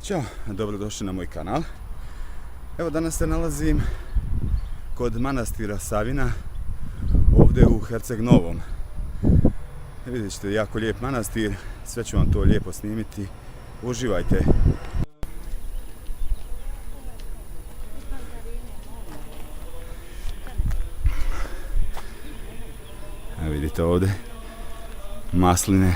Ćao, dobrodošli na moj kanal. Evo danas se nalazim kod manastira Savina, ovdje u Herceg Novom. Vidjet ćete, jako lijep manastir, sve ću vam to lijepo snimiti. Uživajte! Evo vidite ovdje masline.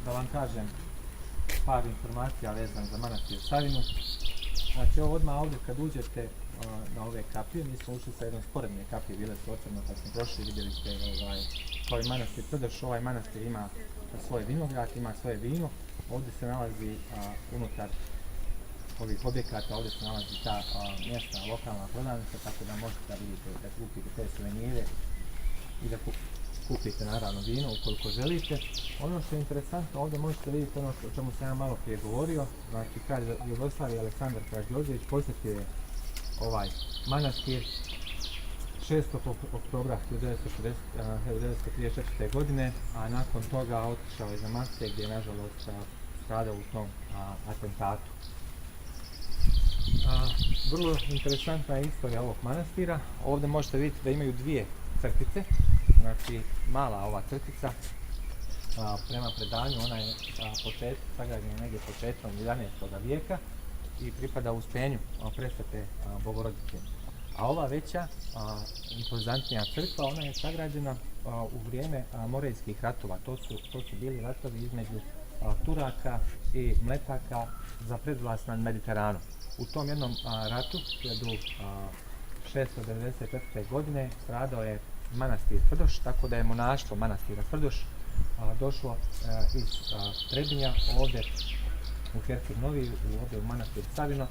Da vam kažem par informacija vezano za manastir Savinu. Znači odmah ovdje kad uđete na ove kapije, mi smo ušli sa jednom sporedne kapije, bile su otvorene kad smo prošli, vidjeli ste kao i manastir Prdoš. Ovaj manastir ima svoj vinograd, ima svoje vino. Ovdje se nalazi unutar ovih objekata, ovdje se nalazi ta mjesta lokalna prodavnica, tako da možete da vidite, da kupite te suvenire i da kupite naravno vino ukoliko želite. Ono što je interesantno, ovdje možete vidjeti ono o čemu sam ja malo prije govorio. Znači kralj Jugoslavije Aleksandar Karađorđević posjetio je ovaj manastir 6. oktobra 1934. godine, a nakon toga otišao je za Maske gdje je nažalost stradao u tom atentatu. Vrlo interesantna je istorija ovog manastira. Ovdje možete vidjeti da imaju dvije crtice. Znači mala ova crtica, prema predanju ona je sagrađena negdje početkom 11. vijeka i pripada Uspenju Presvete Bogorodice. A ova veća, impozantnija crkva, ona je sagrađena u vrijeme Morejskih ratova. To su bili ratovi između Turaka i Mletaka za predvlast nad Mediteranom. U tom jednom ratu, 1694. godine, stradao je manastir Prdoš, tako da je monaštvo manastira Prdoš došlo iz Trebinja ovdje u Herceg Novi, ovdje u manastir Savino,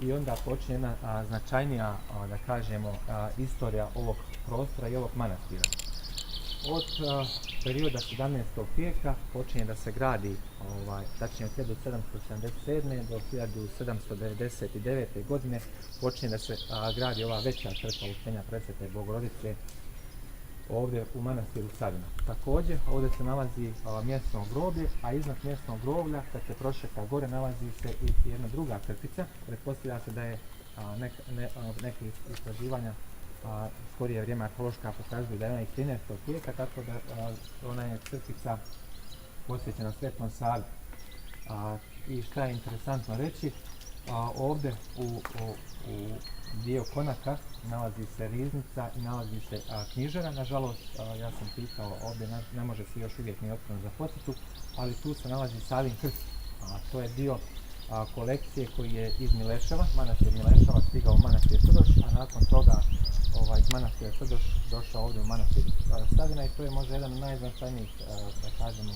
i onda počinje jedna značajnija, da kažemo, istorija ovog prostora i ovog manastira. Od perioda 17. vijeka počinje da se gradi, tačnije od 1777. do 1799. godine počinje da se gradi ova veća crkva Uspenja Presvete Bogorodice ovdje u manastiru Savina. Također ovdje se nalazi mjesno groblje, a iznad mjesnog groblja kad se prošeta gore nalazi se i jedna druga crtica. Pretpostavlja se da je neke istraživanja skorije vrijeme arheološka pokazuju da je ona iz 13. vijeka, tako da ona je crtica posvećena Svetom Savi. I šta je interesantno reći, ovdje u dio konaka nalazi se riznica i nalazi se knjižara. Nažalost, ja sam pitao, ovdje ne može se još uvijek ni otvoriti za posjetu, ali tu se nalazi Savin krst. To je dio kolekcije koji je iz Mileševa, manastir Mileševa stigao u manastir Prdoš, a nakon toga iz manastira Prdoš došao ovdje u manastir Savina, i to je možda jedan od najznačajnijih, da kažemo,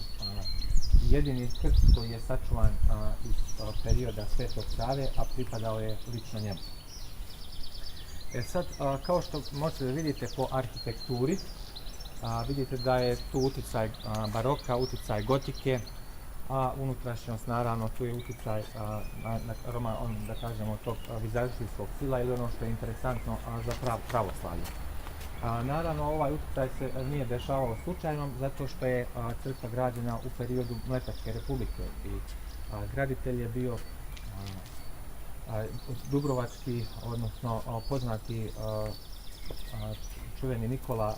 jedini krst koji je sačuvan iz perioda Svetog Save, a pripadao je lično njemu. Sad, kao što možete da vidite po arhitekturi, vidite da je tu utjecaj baroka, utjecaj gotike, a unutrašnjost naravno tu je utjecaj da kažemo tog vizantijskog stila ili ono što je interesantno za pravoslavlje. Naravno ovaj utjecaj se nije dešavao slučajno zato što je crkva građena u periodu Mletačke republike i graditelj je bio dubrovački, odnosno poznati čuveni Nikola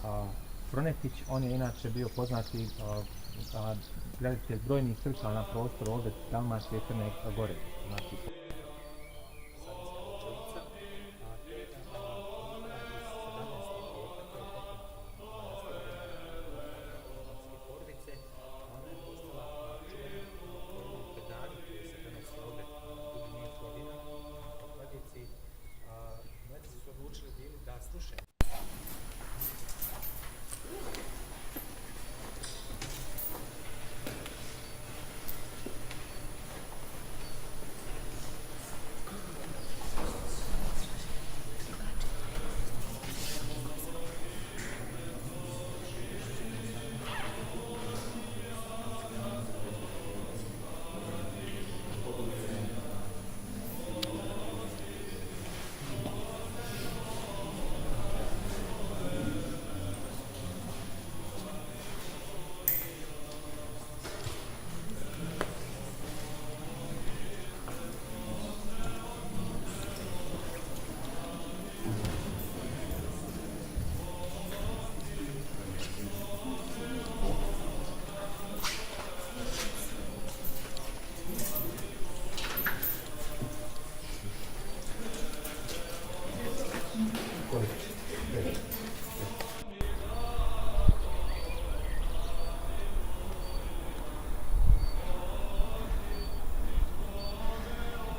Fronetić. On je inače bio poznati graditelj brojnih crkava na prostoru ovdje Dalmacije i Crne Gore. Znači,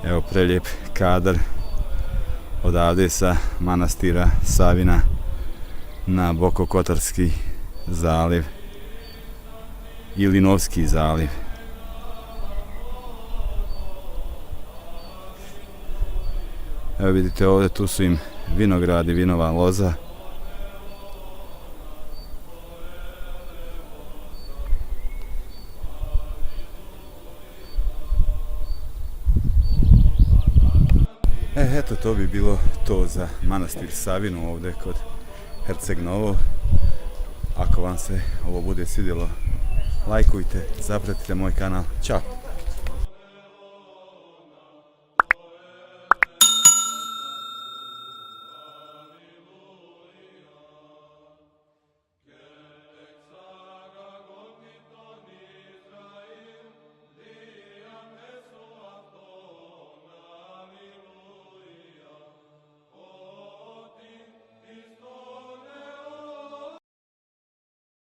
Evo prelijep kadar odavde sa manastira Savina na Bokokotorski zaliv ili Novski zaliv. Evo vidite ovdje, tu su im vinogradi, vinova loza. Eto, to bi bilo to za manastir Savinu ovdje kod Herceg Novo. Ako vam se ovo bude svidjelo, lajkujte, zapratite moj kanal. Ćao!